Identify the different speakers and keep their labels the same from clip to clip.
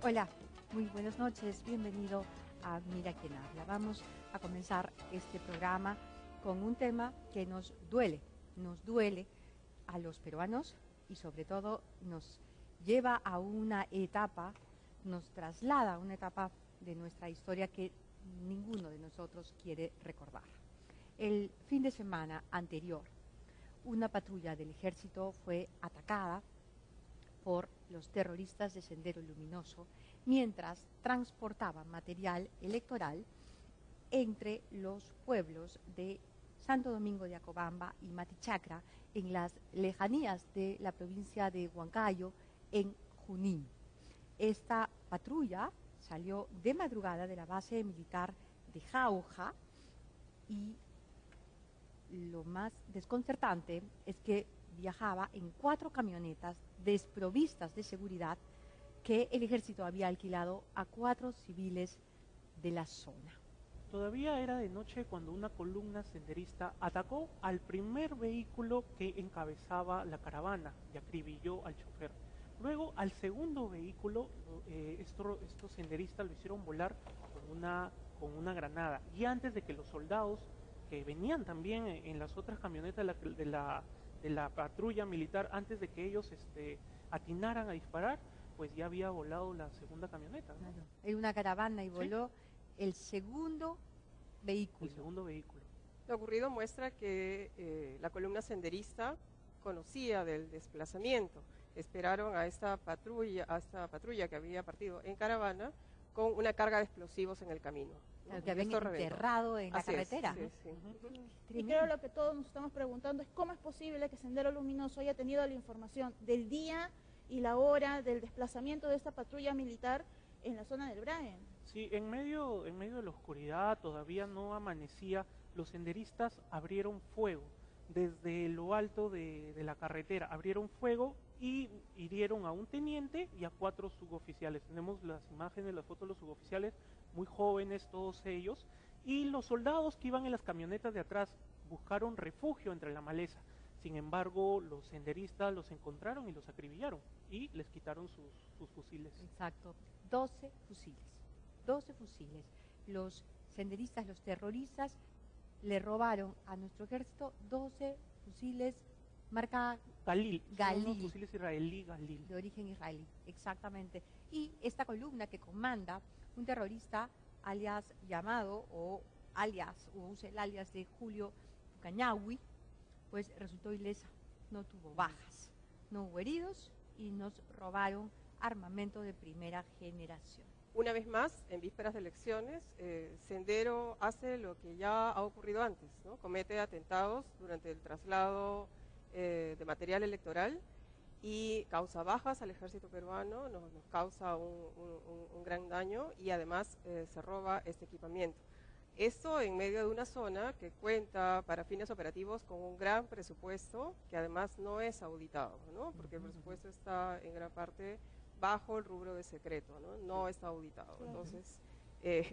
Speaker 1: Hola, muy buenas noches, bienvenido a Mira quién habla. Vamos a comenzar este programa con un tema que nos duele a los peruanos y sobre todo nos lleva a una etapa, nos traslada a una etapa de nuestra historia que ninguno de nosotros quiere recordar. El fin de semana anterior, una patrulla del ejército fue atacada por los terroristas de Sendero Luminoso mientras transportaban material electoral entre los pueblos de Santo Domingo de Acobamba y Matichacra en las lejanías de la provincia de Huancayo en Junín. Esta patrulla salió de madrugada de la base militar de Jauja y lo más desconcertante es que viajaba en 4 camionetas desprovistas de seguridad que el ejército había alquilado a 4 civiles de la zona.
Speaker 2: Todavía era de noche cuando una columna senderista atacó al primer vehículo que encabezaba la caravana y acribilló al chofer. Luego al segundo vehículo, estos senderistas lo hicieron volar con una granada. Y antes de que los soldados que venían también en las otras camionetas de la patrulla militar, antes de que ellos atinaran a disparar, pues ya había volado la segunda camioneta, ¿no?
Speaker 1: Claro. Hay una caravana y voló el segundo vehículo.
Speaker 2: El segundo vehículo.
Speaker 3: Lo ocurrido muestra que la columna senderista conocía del desplazamiento. Esperaron a esta patrulla que había partido en caravana con una carga de explosivos en el camino, ¿no?
Speaker 1: Claro, que habían enterrado en la carretera.
Speaker 3: Sí.
Speaker 4: Y creo lo que todos nos estamos preguntando es cómo es posible que Sendero Luminoso haya tenido la información del día y la hora del desplazamiento de esta patrulla militar en la zona del Braen.
Speaker 2: Sí, en medio de la oscuridad, todavía no amanecía, los senderistas abrieron fuego desde lo alto de la carretera, abrieron fuego y hirieron a un teniente y a 4 suboficiales. Tenemos las imágenes, las fotos de los suboficiales, muy jóvenes todos ellos, y los soldados que iban en las camionetas de atrás buscaron refugio entre la maleza. Sin embargo, los senderistas los encontraron y los acribillaron y les quitaron sus fusiles.
Speaker 1: Exacto, 12 fusiles. 12 fusiles. Los senderistas, los terroristas, le robaron a nuestro ejército 12 fusiles marca
Speaker 2: Galil.
Speaker 1: Galil.
Speaker 2: Son unos fusiles israelí Galil.
Speaker 1: De origen israelí, exactamente. Y esta columna que comanda un terrorista alias llamado o usa el alias de Julio Cañahui, pues resultó ilesa, no tuvo bajas, no hubo heridos y nos robaron armamento de primera generación.
Speaker 3: Una vez más, en vísperas de elecciones, Sendero hace lo que ya ha ocurrido antes, ¿no? Comete atentados durante el traslado de material electoral y causa bajas al ejército peruano, nos causa un gran daño y además se roba este equipamiento. Esto en medio de una zona que cuenta para fines operativos con un gran presupuesto que además no es auditado, ¿no? Porque el presupuesto está en gran parte bajo el rubro de secreto, no está auditado. Entonces,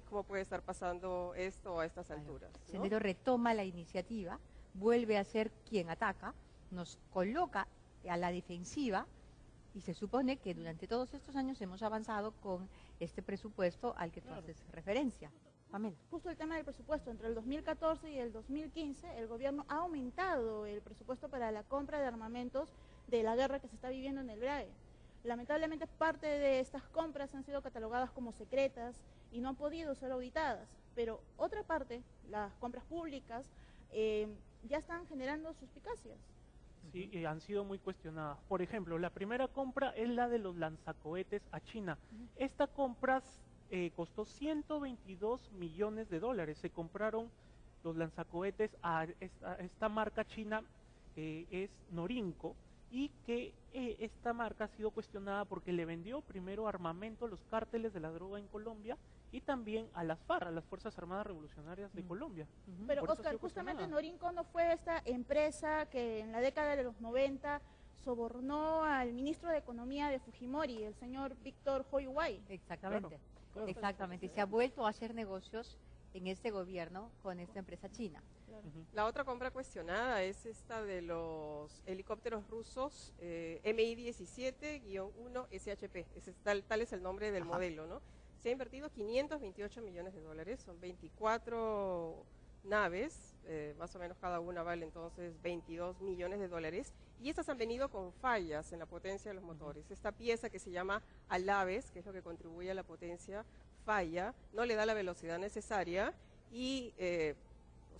Speaker 3: ¿cómo puede estar pasando esto a estas alturas, ¿no?
Speaker 1: Sendero retoma la iniciativa, vuelve a ser quien ataca, nos coloca a la defensiva y se supone que durante todos estos años hemos avanzado con este presupuesto al que tú haces referencia. Pamela.
Speaker 4: Justo el tema del presupuesto, entre el 2014 y el 2015, el gobierno ha aumentado el presupuesto para la compra de armamentos de la guerra que se está viviendo en el Brae. Lamentablemente parte de estas compras han sido catalogadas como secretas y no han podido ser auditadas, pero otra parte, las compras públicas, ya están generando suspicacias.
Speaker 2: Sí, han sido muy cuestionadas. Por ejemplo, la primera compra es la de los lanzacohetes a China. Esta compra costó 122 millones de dólares. Se compraron los lanzacohetes a esta marca china, es Norinco, y que esta marca ha sido cuestionada porque le vendió primero armamento a los cárteles de la droga en Colombia y también a las FARC, a las Fuerzas Armadas Revolucionarias de Colombia.
Speaker 4: Pero Oscar, justamente Norinco no fue esta empresa que en la década de los 90 sobornó al ministro de Economía de Fujimori, el señor Víctor Hoyuay.
Speaker 1: Exactamente,
Speaker 2: Claro.
Speaker 1: exactamente. Se ha vuelto a hacer negocios en este gobierno con esta empresa china.
Speaker 3: La otra compra cuestionada es esta de los helicópteros rusos MI-17-1 SHP. Tal es el nombre del modelo, ¿no? Se ha invertido 528 millones de dólares, son 24 naves, más o menos cada una vale entonces 22 millones de dólares, y estas han venido con fallas en la potencia de los motores. Esta pieza que se llama alaves, que es lo que contribuye a la potencia, falla, no le da la velocidad necesaria y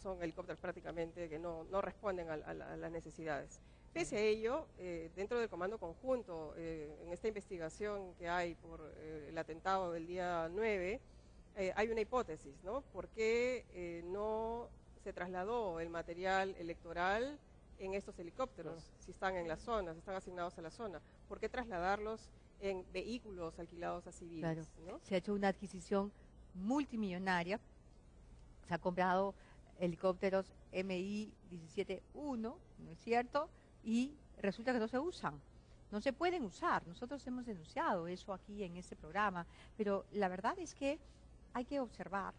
Speaker 3: son helicópteros prácticamente que no responden a las necesidades. Pese a ello, dentro del Comando Conjunto, en esta investigación que hay por el atentado del día 9, hay una hipótesis, ¿no? ¿Por qué no se trasladó el material electoral en estos helicópteros? Si están en la zona, si están asignados a la zona, ¿por qué trasladarlos en vehículos alquilados a civiles?
Speaker 1: Claro,
Speaker 3: ¿no?
Speaker 1: se ha hecho una adquisición multimillonaria, se ha comprado helicópteros MI-17-1, ¿no es cierto? Y resulta que no se usan, no se pueden usar. Nosotros hemos denunciado eso aquí en este programa, pero la verdad es que hay que observar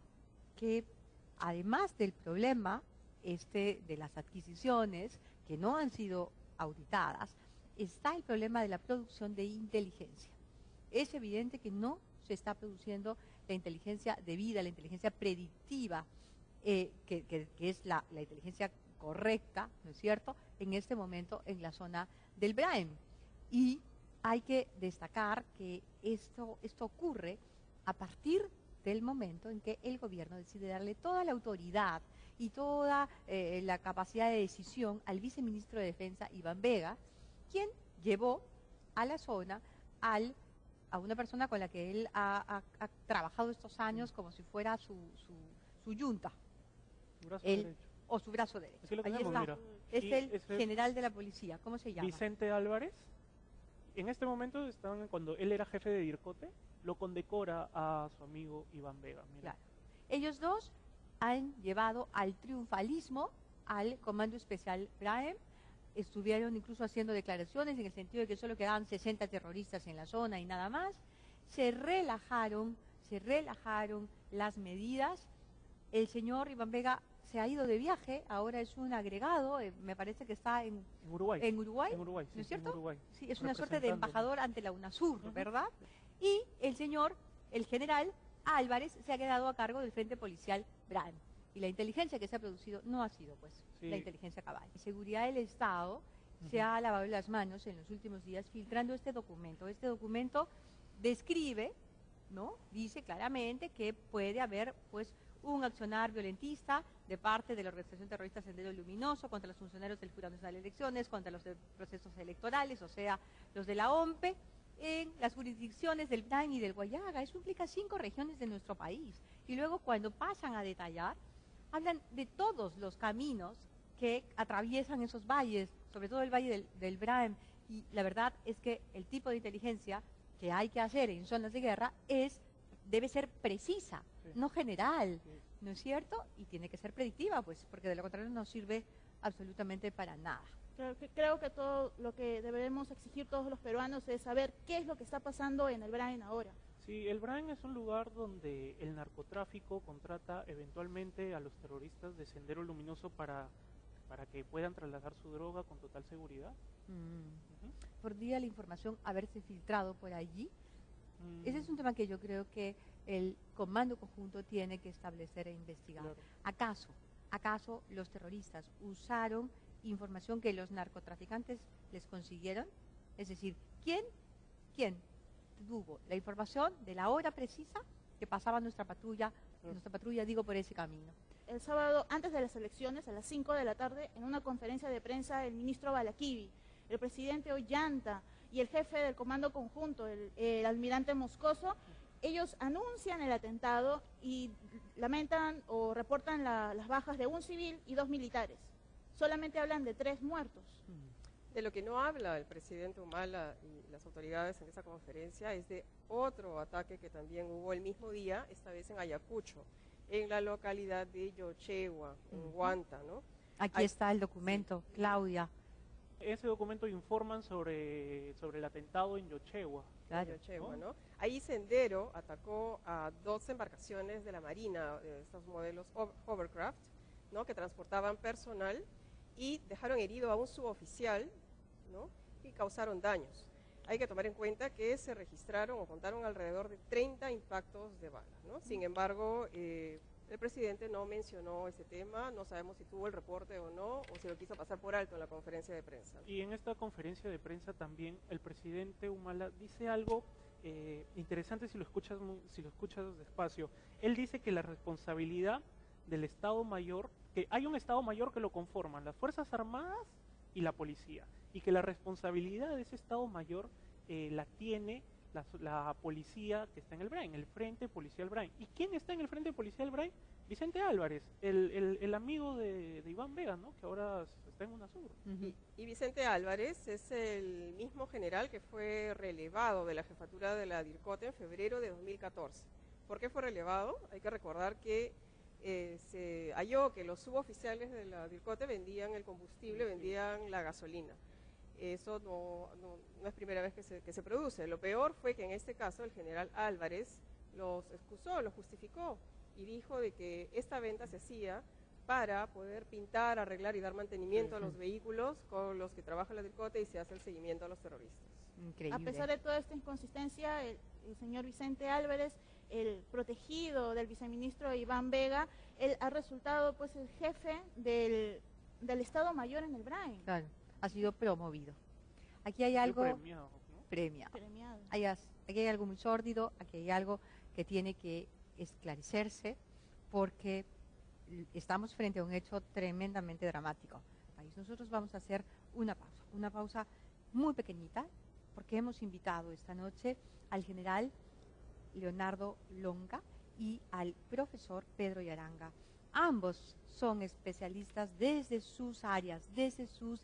Speaker 1: que además del problema de las adquisiciones que no han sido auditadas, está el problema de la producción de inteligencia. Es evidente que no se está produciendo la inteligencia debida, la inteligencia predictiva, que es la inteligencia correcta, ¿no es cierto?, en este momento en la zona del Braem. Y hay que destacar que esto ocurre a partir del momento en que el gobierno decide darle toda la autoridad y toda la capacidad de decisión al viceministro de Defensa, Iván Vega, quien llevó a la zona a una persona con la que él ha trabajado estos años como si fuera su yunta. O su brazo derecho.
Speaker 2: Aquí lo
Speaker 1: Ahí
Speaker 2: tenemos,
Speaker 1: está.
Speaker 2: mira.
Speaker 1: Es el
Speaker 2: es
Speaker 1: general de la policía. ¿Cómo se llama?
Speaker 2: Vicente Álvarez. En este momento, cuando él era jefe de DIRCOTE, lo condecora a su amigo Iván Vega. Mira.
Speaker 1: Claro. Ellos dos han llevado al triunfalismo al Comando Especial Braem. Estuvieron incluso haciendo declaraciones en el sentido de que solo quedaban 60 terroristas en la zona y nada más. Se relajaron las medidas. El señor Iván Vega se ha ido de viaje, ahora es un agregado, me parece que está en
Speaker 2: Uruguay.
Speaker 1: En Uruguay,
Speaker 2: Sí,
Speaker 1: ¿no es cierto?
Speaker 2: En Uruguay.
Speaker 1: Sí, es una suerte de embajador ante la UNASUR, ¿verdad? Y el general Álvarez, se ha quedado a cargo del Frente Policial Braem. Y la inteligencia que se ha producido no ha sido, pues, la inteligencia cabal. La seguridad del Estado se ha lavado las manos en los últimos días filtrando este documento. Este documento describe, ¿no? Dice claramente que puede haber, pues, un accionar violentista de parte de la organización terrorista Sendero Luminoso contra los funcionarios del Jurado Nacional de Elecciones, contra los de procesos electorales, o sea, los de la OMPE, en las jurisdicciones del Braem y del Guayaga. Eso implica 5 regiones de nuestro país. Y luego, cuando pasan a detallar, hablan de todos los caminos que atraviesan esos valles, sobre todo el valle del Braem. Y la verdad es que el tipo de inteligencia que hay que hacer en zonas de guerra debe ser precisa, no general, ¿no es cierto? Y tiene que ser predictiva, pues, porque de lo contrario no sirve absolutamente para nada.
Speaker 4: Creo que todo lo que debemos exigir todos los peruanos es saber qué es lo que está pasando en el Braem ahora.
Speaker 2: Sí, el Braem es un lugar donde el narcotráfico contrata eventualmente a los terroristas de Sendero Luminoso para que puedan trasladar su droga con total seguridad.
Speaker 1: ¿Podría la información haberse filtrado por allí? Ese es un tema que yo creo que el Comando Conjunto tiene que establecer e investigar. Claro. ¿Acaso los terroristas usaron información que los narcotraficantes les consiguieron? Es decir, ¿quién tuvo la información de la hora precisa que pasaba nuestra patrulla por ese camino?
Speaker 4: El sábado, antes de las elecciones, a las 5 de la tarde, en una conferencia de prensa, el ministro Balaquivi, el presidente Ollanta y el jefe del Comando Conjunto, el almirante Moscoso, ellos anuncian el atentado y lamentan o reportan las bajas de un civil y 2 militares. Solamente hablan de 3 muertos.
Speaker 3: De lo que no habla el presidente Humala y las autoridades en esa conferencia es de otro ataque que también hubo el mismo día, esta vez en Ayacucho, en la localidad de Yochegua, en Huanta, ¿no?
Speaker 1: Aquí está el documento, sí. Claudia.
Speaker 2: Ese documento informan sobre el atentado en Yochegua.
Speaker 1: Claro.
Speaker 3: Yochegua, ¿no? Ahí Sendero atacó a 2 embarcaciones de la Marina, estos modelos hovercraft, ¿no? Que transportaban personal y dejaron herido a un suboficial, ¿no? Y causaron daños. Hay que tomar en cuenta que se registraron o contaron alrededor de 30 impactos de bala, ¿no? Sin embargo, el presidente no mencionó ese tema, no sabemos si tuvo el reporte o no, o si lo quiso pasar por alto en la conferencia de prensa.
Speaker 2: Y en esta conferencia de prensa también el presidente Humala dice algo interesante si lo escuchas despacio. Él dice que la responsabilidad del Estado Mayor, que hay un Estado Mayor que lo conforman las Fuerzas Armadas y la policía, y que la responsabilidad de ese Estado Mayor la tiene la policía que está en el BRAIN, el Frente Policial BRAIN. ¿Y quién está en el Frente Policial BRAIN? Vicente Álvarez, el amigo de Iván Vega, ¿no? Que ahora está en UNASUR.
Speaker 3: Y Vicente Álvarez es el mismo general que fue relevado de la jefatura de la DIRCOTE en febrero de 2014. ¿Por qué fue relevado? Hay que recordar que se halló que los suboficiales de la DIRCOTE vendían el combustible, vendían la gasolina. Eso no es primera vez que se produce. Lo peor fue que en este caso el general Álvarez los excusó, los justificó y dijo de que esta venta se hacía para poder pintar, arreglar y dar mantenimiento a los vehículos con los que trabaja la DIRCOTE y se hace el seguimiento a los terroristas.
Speaker 1: Increíble.
Speaker 4: A pesar de toda esta inconsistencia, el señor Vicente Álvarez, el protegido del viceministro Iván Vega, él ha resultado pues el jefe del Estado Mayor en el BRAIN.
Speaker 1: Claro, ha sido promovido. Aquí hay algo
Speaker 2: Premiado, ¿no?
Speaker 1: premiado.
Speaker 4: Premiado.
Speaker 1: Aquí hay algo muy sórdido, aquí hay algo que tiene que esclarecerse porque estamos frente a un hecho tremendamente dramático. Nosotros vamos a hacer una pausa muy pequeñita, porque hemos invitado esta noche al general Leonardo Longa y al profesor Pedro Yaranga. Ambos son especialistas desde sus áreas, desde sus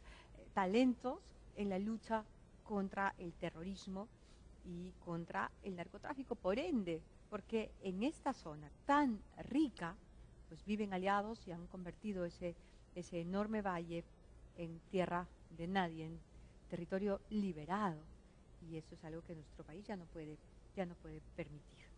Speaker 1: talentos en la lucha contra el terrorismo y contra el narcotráfico, por ende, porque en esta zona tan rica, pues viven aliados y han convertido ese enorme valle en tierra de nadie, en territorio liberado, y eso es algo que nuestro país ya no puede permitir.